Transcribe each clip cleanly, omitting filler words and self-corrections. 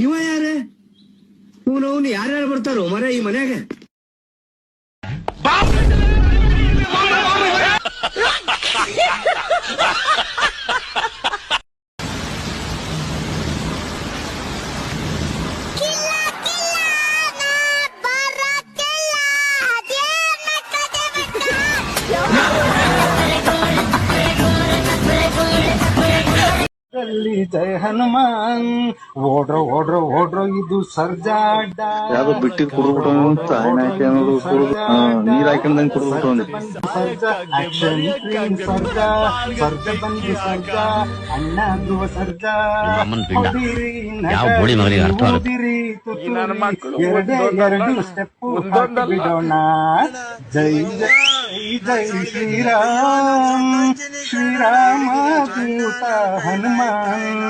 ಇವ ಯಾರೇ ಇವನು ಯಾರ್ಯಾರು ಬರ್ತಾರೋ ಮರ ಈ ಮನ್ಯಾಗ? ಜಯ ಹನುಮಾನ್ ಓಡ್ರೋ ಓಡ್ರೋ ಓಡ್ರೋ ಇದು ಸರ್ಜಾ ಅಡ್ಡ ಯಾವ್ದು ಬಿಟ್ಟಿದ್ ಕುಡ್ಬಿಟ್ಟು ನೀರ್ ಹಾಕೊಂಡಂಗ್ ಕುಡ್ಬಿಟ್ಟು ಸರ್ಜಾ ಆಕ್ಷನ್ ಕ್ವೀನ್ ಸರ್ಜಾ ಸರ್ಜಾ ಬಂದು ಸರ್ಜಾ ಅಣ್ಣ ಧ್ರುವ ಸರ್ಜಾ ಎರಡು ಸ್ಟೆಪ್ಪು ಬಿಡೋಣ. ಜೈ ಜೈ ಜೈ ಶ್ರೀರಾಮ್ ಶ್ರೀರಾಮ ದೂತ ಹನುಮಾನ್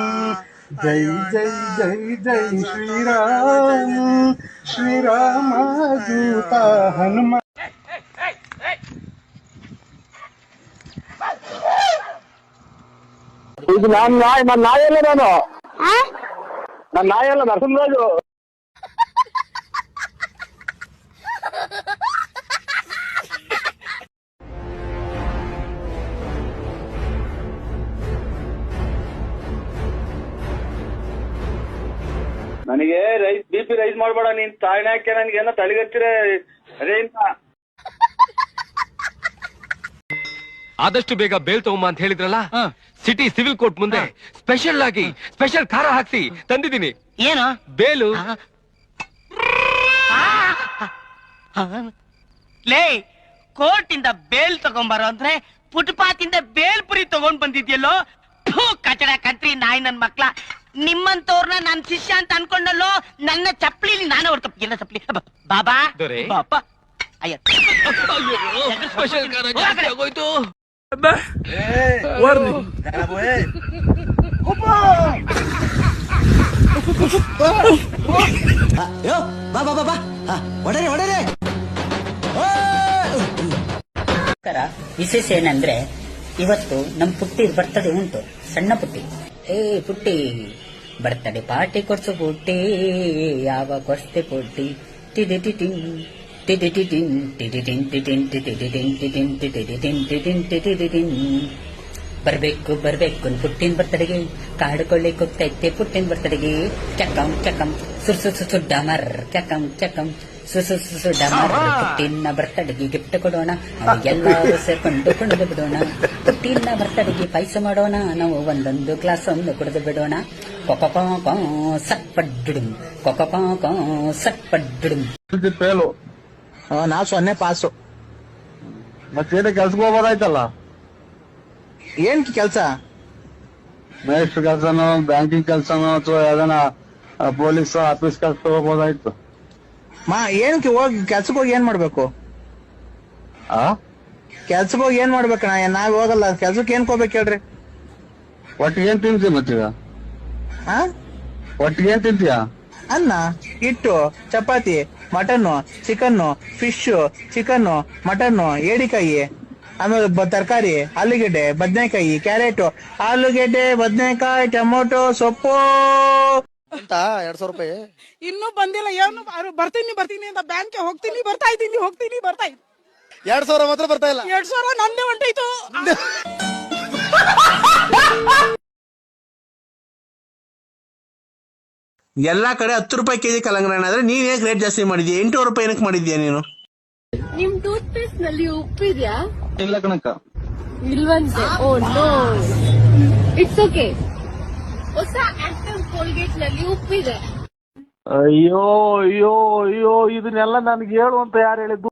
ಜೈ ಜೈ ಜೈ ಜೈ ಶ್ರೀರಾಮ್ ಶ್ರೀರಾಮ ದೂತ ಹನುಮಾನ್. ಇದು ನನ್ನ ನಾಯಲ್ಲ ನನ್ನ ನಾಯಲ್ಲ ನರಸಿಂಹರಾಜು. ನನಗೆ BP ರೈಸ್ ಮಾಡ್ಬೇಡ ನೀನ್ ತಾಯಿನ ಹಾಕಿ ನನ್ಗೆ ಏನೋ ತಲೆಗತ್ತಿರ ಅದೇ ಆದಷ್ಟು ಬೇಗ ಬೇಲ್ ತಗೊಂಬ ಅಂತ ಹೇಳಿದ್ರಲ್ಲ, ಸಿಟಿ ಸಿವಿಲ್ ಕೋರ್ಟ್ ಮುಂದೆ ಸ್ಪೆಷಲ್ ಆಗಿ ಸ್ಪೆಷಲ್ ಖಾರ ಹಾಕ್ಸಿ ತಂದಿದ್ದೀನಿ. ಏನು ಬೇಲು? ಲೇ, ಕೋರ್ಟ್ ಇಂದ ಬೇಲ್ ತಗೊಂಬಾರೋ ಅಂದ್ರೆ ಫುಟ್ಪಾತ್ ಇಂದ ಬೇಲ್ಪುರಿ ತಗೊಂಡ್ ಬಂದಿದ್ಯಲ್ಲೋ. ಕಚಡ ಕಂತ್ರಿ ನಾಯಿ ನನ್ ಮಕ್ಳ. ನಿಮ್ಮಂತವ್ರನ್ನ ನನ್ ಶಿಷ್ಯ ಅಂತ ಅನ್ಕೊಂಡಲ್ಲೋ. ನನ್ನ ಚಪ್ಲಿಲಿ ನಾನೇ ಹೊಡ್ಕಪ್ಪ. ಎಲ್ಲ ಚಪ್ಲಿ ಬಾಬಾ ಬಾಬಾ. ಅಯ್ಯ ಸ್ಪೆಷಲ್ ಖಾರ ಜಾಸ್ತಿ ಆಗೋಯ್ತು. ವಿಶೇಷ ಏನಂದ್ರೆ ಇವತ್ತು ನಮ್ ಪುಟ್ಟಿ ಬರ್ತಡೆ ಉಂಟು. ಸಣ್ಣ ಪುಟ್ಟಿ. ಪುಟ್ಟಿ ಬರ್ತಡೆ ಪಾರ್ಟಿ ಕೊಡ್ಸು ಪುಟ್ಟಿ. ಯಾವಾಗ ಕೊಡ್ಸ್ತೆ ಪುಟ್ಟಿ? ಟಿಡಿಟಿಟಿನ್ ಟಿಡಿಟಿಟಿನ್ ಟಿಡಿಟಿನ್ ಟಿಟಿನ್ ಟಿಡಿಟಿನ್ ಟಿಟಿನ್ ಟಿಡಿಟಿನ್ ಟಿಟಿನ್ ಟಿಡಿಟಿನ್. ಬರ್ಬೇಕು ಬರ್ಬೇಕು ಪುಟ್ಟಿನ ಬರ್ತಡೆಗೆ. ಕಾಡ್ಕೊಳ್ಳಿಕ್ ಹೋಗ್ತೈತೆ ಪುಟ್ಟಿನ ಬರ್ತಡೆಗೆ. ಚಕಂ ಚಕಂ ಸುರ್ ಡಮರ್ ಚಕಂ ಚಕಂ ಸುರ್ ಡಮರ್. ಪುಟ್ಟಿನ ಬರ್ತಡೆಗೆ ಗಿಫ್ಟ್ ಕೊಡೋಣ, ಎಲ್ಲರೂ ಸೇರ್ಕೊಂಡು ಕುಣಿದು ಬಿಡೋಣ. ಪುಟ್ಟಿನ ಬರ್ತಡೆಗೆ ಪಾಯಸ ಮಾಡೋಣ, ನಾವು ಒಂದೊಂದು ಗ್ಲಾಸ್ ಒಂದು ಕುಡಿದು ಬಿಡೋಣ. ಕೊಕೊಕೋ ಸಟ್ಪಡ್ಡುಡುಂ ಕೊಕೊಕೋ ಸಟ್ಪಡ್ಡುಡುಂ. ಪೇಲು ನಾ 0 ಪಾಸು. ಮತ್ತೇನ ಕೆಲ್ಸಕ್ಕೆ ಹೋಗೋದಾಯ್ತಲ್ಲ? ಏನ್ ಕೆಲ್ಸ? ಮೇಸ್ಟ್ರ್ ಕೆಲ್ಸನೋ, ಬ್ಯಾಂಕಿಂಗ್ ಕೆಲ್ಸನೋ, ಅಥವಾ ಯಾವ್ದಾನ ಪೊಲೀಸ್ ಆಫೀಸ್ ಕೆಲ್ಸ ಹೋಗ್ಬೋದಾಯ್ತು. ಏನಕ್ಕೆ ಹೋಗಿ ಕೆಲ್ಸಕ್ಕೆ ಹೋಗಿ ಏನ್ ಮಾಡ್ಬೇಕು? ಕೆಲ್ಸಕ್ಕೆ ಹೋಗಿ ಏನ್ ಮಾಡ್ಬೇಕಣ್ಣ? ನಾವ್ ಹೋಗಲ್ಲ ಕೆಲ್ಸಕ್ಕೆ. ಏನ್ ಹೋಗ್ಬೇಕು ಹೇಳ್ರಿ? ಒಟ್ಟಿಗೆ ಏನ್ ತಿಂತೀಯ ಮತ್ತೀಗ? ಒಟ್ಟಿಗೆ ಏನ್ ತಿಂತೀಯ? ಅನ್ನ, ಹಿಟ್ಟು, ಚಪಾತಿ, mutton, chicken, fish, chicken, mutton, ಏಡಿಕಾಯಿ, ಆಮೇಲೆ ತರಕಾರಿ, ಆಲೂಗೆಡ್ಡೆ, ಬದನೆಕಾಯಿ, ಕ್ಯಾರೆಟ್, ಆಲೂಗೆಡ್ಡೆ, ಬದನೆಕಾಯಿ, ಟೊಮೊಟೊ, ಸೊಪ್ಪು. 200 ರೂಪಾಯಿ ಇನ್ನೂ ಬಂದಿಲ್ಲ. ಏನು ಬರ್ತೀನಿ ಅಂತ ಬ್ಯಾಂಕ್ ಹೋಗ್ತೀನಿ, ಬರ್ತಾ ಇದ್ದೀನಿ 2,000 ಮಾತ್ರ ಬರ್ತಾ ಇಲ್ಲ. 2,000 ನಂದೇ ಹೊಂಟೈತು. ಎಲ್ಲಾ ಕಡೆ 10 ರೂಪಾಯಿ ಕೆಜಿ ಕಲ್ಲಂಗಡಿ ಆದ್ರೆ ನೀನ್ ಏನಕ್ಕೆ ರೇಟ್ ಜಾಸ್ತಿ ಮಾಡಿದ್ಯಾ? 8 ರೂಪಾಯಿ ಏನಕ್ಕೆ ಮಾಡಿದ್ಯಾ ನೀನು? ನಿಮ್ ಟೂತ್ ಪೇಸ್ಟ್ ನಲ್ಲಿ ಉಪ್ಪಿದ್ಯಾ? ಇಲ್ಲ ಕಣಕ್ಕ. ಇಲ್ವಂತೆ. Oh no, it's okay. ಹೊಸ ಆಕ್ಟಿವ್ ಕೋಲ್ಗೇಟ್ ನಲ್ಲಿ ಉಪ್ಪಿದೆ. ಅಯ್ಯೋ ಅಯ್ಯೋ ಅಯ್ಯೋ, ಇದನ್ನೆಲ್ಲ ನನ್ಗೆ ಹೇಳು ಅಂತ ಯಾರು ಹೇಳಿದ್ದು?